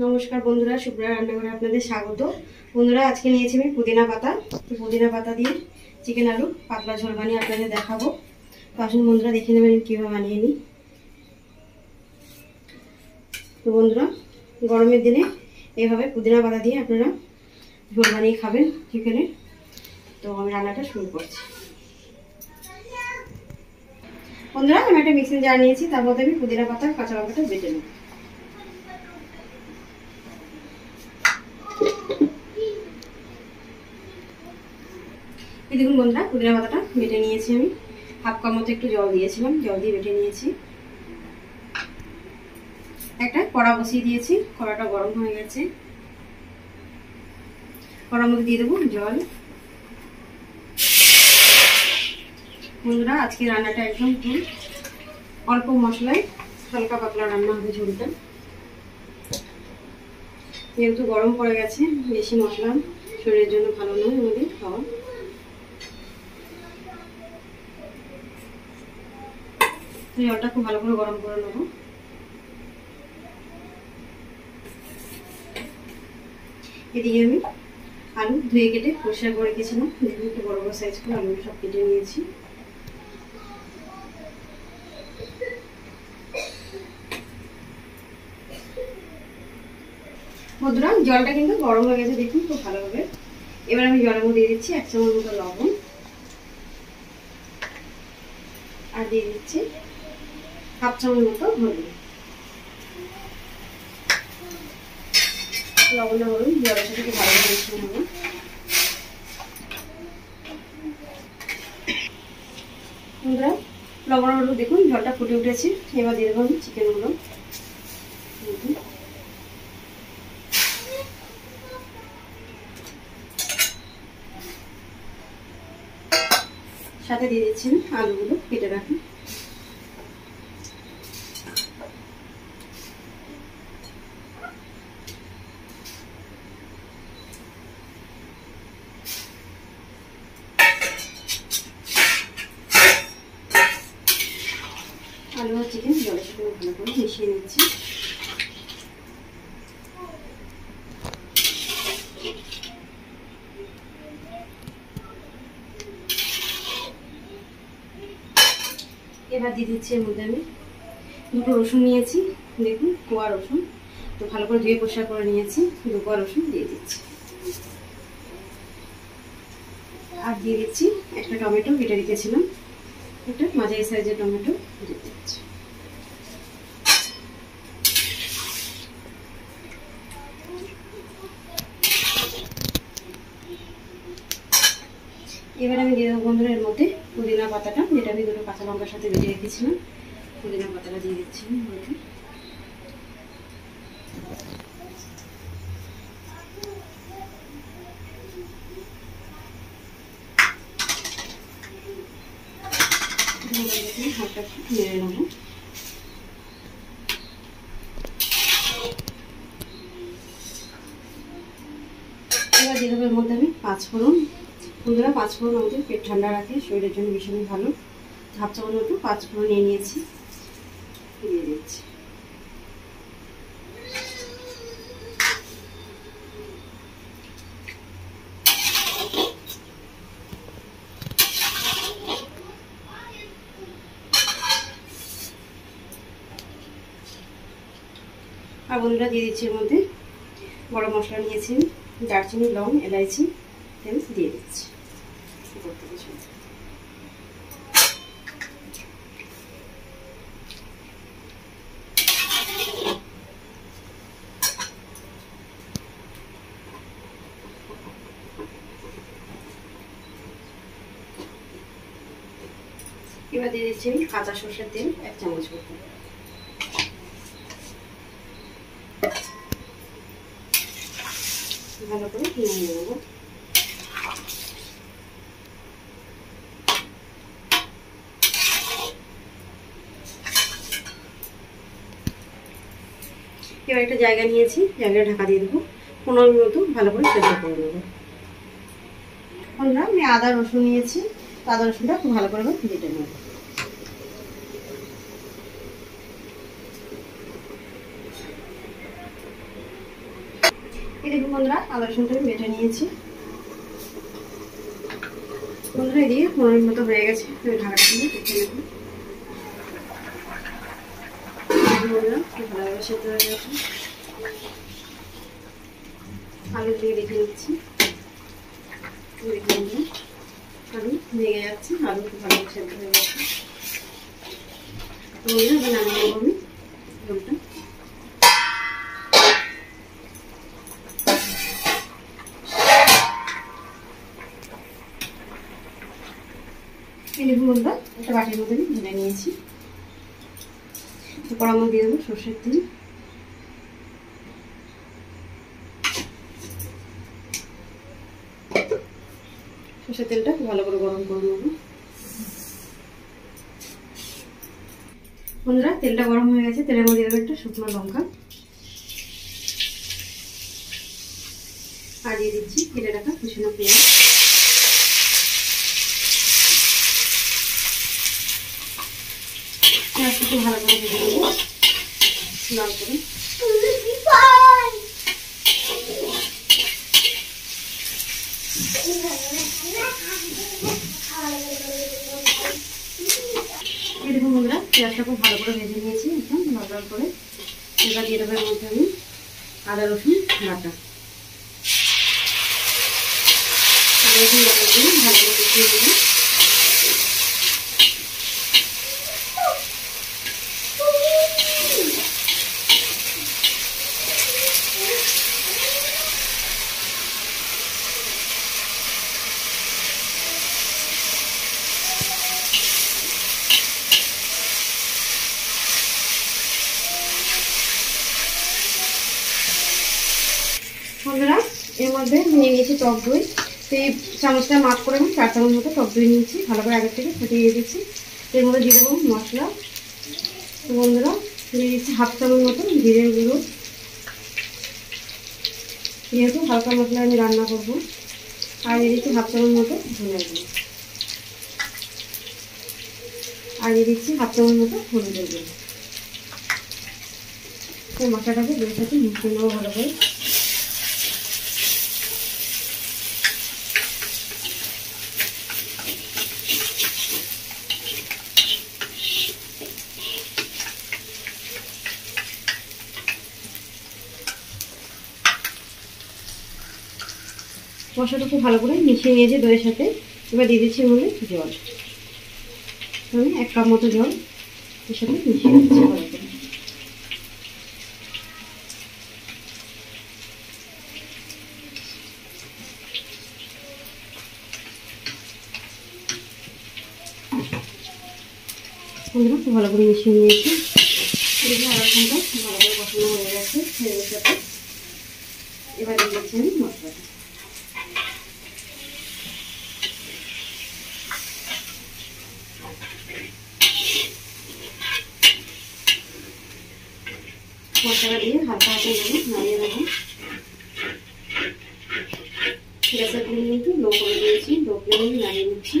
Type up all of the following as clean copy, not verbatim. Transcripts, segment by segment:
নমস্কার বন্ধুরা, সুপ্রিয়া রান্নাঘরে আপনাদের স্বাগত। বন্ধুরা, আজকে নিয়েছি আমি পুদিনা পাতা। তো পুদিনা পাতা দিয়ে চিকেন আলু পাতলা ঝোল বানিয়ে আপনাদের দেখাবো। তো আসুন বন্ধুরা, দেখে নেবেন কীভাবে বানিয়ে নিই। তো বন্ধুরা, গরমের দিনে এইভাবে পুদিনা পাতা দিয়ে আপনারা ঝোল বানিয়ে খাবেন চিকেনের। তো আমি রান্নাটা শুরু করছি। বন্ধুরা, আমি একটা মিক্সিং জার নিয়েছি, তার মধ্যে আমি পুদিনা পাতা কাঁচা লঙ্কাটা বেটে নেব। এই দেখুন বন্ধুরা, পুদিনা পাতাটা বেটে নিয়েছি আমি। হাফ কাপ মতো একটু জল দিয়েছিলাম, জল দিয়ে বেটে নিয়েছি। একটা কড়া বসিয়ে দিয়েছি, কড়াটা গরম হয়ে গেছে। কড়ার মধ্যে দিয়ে দেবো জল। বন্ধুরা, আজকে রান্নাটা একদম অল্প মশলায় হালকা পাতলা রান্না হবে। ঝোলটা যেহেতু গরম পড়ে গেছে, বেশি মশলা শরীরের জন্য ভালো নয় আমাদের খাওয়া। জলটা খুব ভালো করে গরম করে নেবো। এদিকে আমি আলু ধুয়ে কেটে পরিষ্কার করে রেখেছিলাম। দেখুন, একটু বড় বড় সাইজ করে আলু সব কেটে নিয়েছি। বন্ধুরা, জলটা কিন্তু গরম হয়ে গেছে, দেখুন খুব ভালোভাবে। এবার আমি জলের মধ্যে দিয়ে দিচ্ছি 1 চামচ মতো লবণ, আর দিয়ে দিচ্ছি হাফ চামচ মতো হলুদ। লবণ হলুদ জলের সাথে খুব ভালোভাবে মিশিয়ে নেব। বন্ধুরা, লবণ হলুদ দেখুন জলটা ফুটে উঠেছে। এবার দিয়ে দেবো আমি চিকেনগুলো। সাথে দিয়ে দিচ্ছি আলুগুলো কেটে রাখি। আলু আর চিকেন জলের সাথে ভালো করে মিশিয়ে নিচ্ছি। এবার দিয়ে দিচ্ছি এর মধ্যে আমি দুটো রসুন নিয়েছি। দেখুন, কোয়া রসুন, তো ভালো করে ধুয়ে পরিষ্কার করে নিয়েছি। 2 কোয়া রসুন দিয়ে দিচ্ছি। আর দিয়ে দিচ্ছি একটা টমেটো কেটে রেখেছিলাম, একটা মাঝারি সাইজের টমেটো দিয়ে দিচ্ছি। এবার আমি দিয়ে দেবো বন্ধুরা এর মধ্যে পুদিনা পাতাটা, যেটা আমি দুটো কাঁচা লঙ্কার সাথে বেটে রেখেছিলাম। পুদিনা পাতাটা দিয়ে দিচ্ছি মধ্যে। হালকা নেড়ে নেবো। এবার দিয়ে দেবো এর মধ্যে আমি 5 ফোড়ন। বন্ধুরা, 5 ফোড়ন আমাদের পেট ঠান্ডা রাখে, শরীরের জন্য ভীষণই ভালো। হাফ চামচ মতো 5 ফোড়ন নিয়ে নিয়েছি, দিয়ে দিচ্ছি। আর বন্ধুরা, দিয়ে দিচ্ছি এর মধ্যে গরম মশলা নিয়েছি, দারচিনি, লং, এলাইচি, তেল দিয়ে দিচ্ছি। এবার দিয়ে দিচ্ছি আমি কাঁচা সরষের তেল 1 চামচ মতো। ভালো করে নিয়ে নেব। এবার একটা জায়গা নিয়েছি, জায়গায় ঢাকা দিয়ে দেবো। 15 মিনিট মতো ভালো করে সেদ্ধ করে নেবো। বন্ধুরা, আমি আদা রসুন নিয়েছি, আদা রসুনটা খুব ভালো করে বেটে নেব। এই দেখুন বন্ধুরা, আদা রসুনটা আমি বেটে নিয়েছি। বন্ধুরা এদিকে 15 মিনিট মতো হয়ে গেছে, আমি ঢাকাটা দিয়ে দেখে নেব। বন্ধুরা ভালোভাবে সেদ্ধ হয়ে গেছে, আলু দিয়ে দেখে নিচ্ছি। দেখুন বন্ধুরা, আলু ভেঙে যাচ্ছে, আলু খুব ভালোভাবে সেদ্ধ হয়ে গেছে। বন্ধুরা এবার নামিয়ে নেব আমি ঝোলটা। এই দেখুন বন্ধুরা, একটা বাটির মধ্যে আমি ঢেলে নিয়েছি। কড়ার মধ্যে দিয়ে দেবো সর্ষের তেল। সর্ষের তেলটা খুব ভালো করে গরম করে নেবো। বন্ধুরা তেলটা গরম হয়ে গেছে, তেলের মধ্যে দেবো একটা শুকনো লঙ্কা, আর দিয়ে দিচ্ছি কেটে রাখা কুচনো পেঁয়াজ। পেঁয়াজটা খুব ভালো করে ভেজে নেবো লাল করে। এই দেখুন বন্ধুরা, পেঁয়াজটা খুব ভালো করে ভেজে নিয়েছি একদম লাল লাল করে। এবার দিয়ে দেবো এর মধ্যে আমি আদা রসুন বাটা। আদা রসুন বাটা দিয়ে ভালো করে কষিয়ে নেবো। বন্ধুরা এর মধ্যে নিয়ে নিয়েছি টক দই। সেই চামচটা মাপ করে আমি 4 চামচ মতো টক দই নিয়েছি, ভালো করে আগের থেকে ফুটিয়ে দিয়েছি। এর মধ্যে দিয়ে দেবো মশলা। তো বন্ধুরা দিয়ে দিচ্ছি 1/2 চামচ মতো জিরে গুঁড়ো, যেহেতু হালকা মশলা আমি রান্না করবো। আর দিয়ে দিচ্ছি 1/2 চামচ মতো ধনে গুঁড়ো, আর দিয়ে দিচ্ছি 1/2 চামচ মতো হলুদের গুঁড়ো। তো মশলাটাকে দইয়ের সাথে মিশিয়ে নেবো ভালো করে। মশলাটা খুব ভালো করে মিশিয়ে নিয়েছি দইয়ের সাথে। এবার দিয়ে দিচ্ছি মনে জল, আমি 1 কাপ মতো জল এর সাথে মিশিয়ে দিচ্ছি ভালো করে। খুব ভালো করে মিশিয়ে নিয়েছি। দেখুন আদা রসুনটা ভালো করে কষানো হয়ে গেছে এর সাথে। এবার দিয়ে দিচ্ছি আমি মশলাটা। মশলা দিয়ে হালকা হাতে নাড়িয়ে নেবো। গ্যাসের ফ্লেম কিন্তু লো করে দিয়েছি, লো ফ্লেমে নাড়িয়ে নিচ্ছি।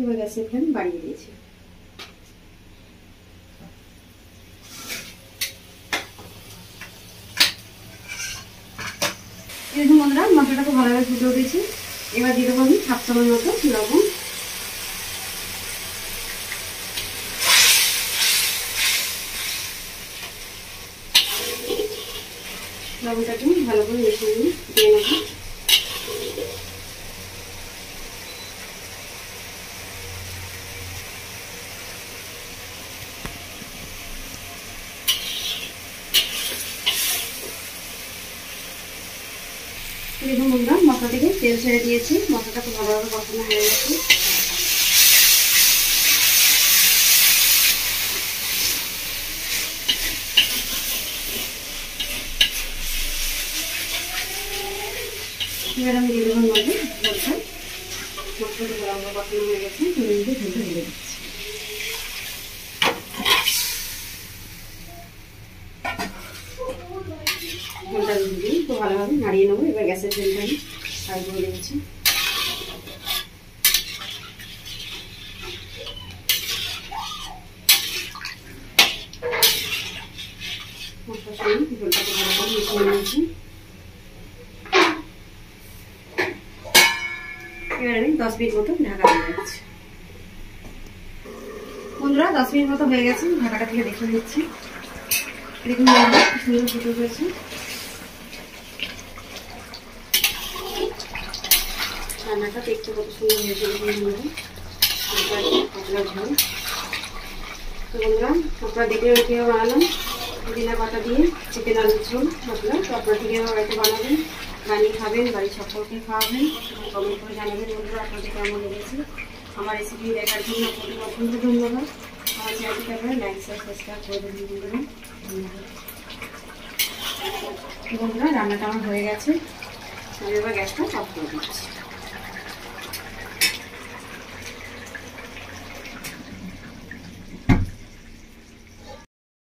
এবার গ্যাসের ফ্লেম বাড়িয়ে দিয়েছি। এরকম বন্ধুরা মশলাটাকে ভালোভাবে ফুটে উঠেছি। এবার দিয়ে দেবো আমি 1/2 চামচ মতো লবণ। লবণটাকে ভালো করে মিশিয়ে দিয়ে নেব। দেখুন বন্ধুরা মশলা থেকে তেল ছেড়ে দিয়েছি, মশলাটা খুব ভালোভাবে কষানো হয়ে গেছে। এবার আমি দিয়ে দেবো মধ্যে ঝোলটা। মশলাটা ভালোভাবে কষানো হয়ে গেছে, তুমি ঝোলটা ঢেলে দিচ্ছি। ঝোলটা দিয়ে খুব ভালোভাবে নাড়িয়ে নেবো। এবার গ্যাসের ফ্লেমটা ফ্রাই করে নিয়েছি। মশলার সঙ্গে ঝোলটাকে ভালো করে মিশিয়ে নিয়েছি। এবার আমি 10 মিনিট মতো ঢাকা দিয়ে রাখছি। বন্ধুরা 10 মিনিট মতো হয়ে গেছে, ঢাকাটা থেকে দেখে নিচ্ছি। দেখুন সুন্দর ফুটে হয়েছে। রান্নাটা দেখতে কত সুন্দর হয়েছে পাতলা ঝোল। তো বন্ধুরা আপনারা দেখে কীভাবে বানালাম পুদিনা পাতা দিয়ে চিকেন আলুর ঝোল পাতলা। তো আপনারা কীভাবে বাড়িতে বানাবেন, বানিয়ে খাবেন, বাড়ির সকলকে খাওয়াবেন, কমেন্ট করে জানাবেন বন্ধুরা আপনাদের কেমন লেগেছে। আমার রেসিপি দেখার জন্য আপনাদের অসংখ্য ধন্যবাদ। আমার চ্যানেলটি আপনারা লাইক সাবস্ক্রাইব করে দেবেন বন্ধুরা। বন্ধুরা রান্নাটা আমার হয়ে গেছে, আমি এবার গ্যাসটা অফ করে দিচ্ছি।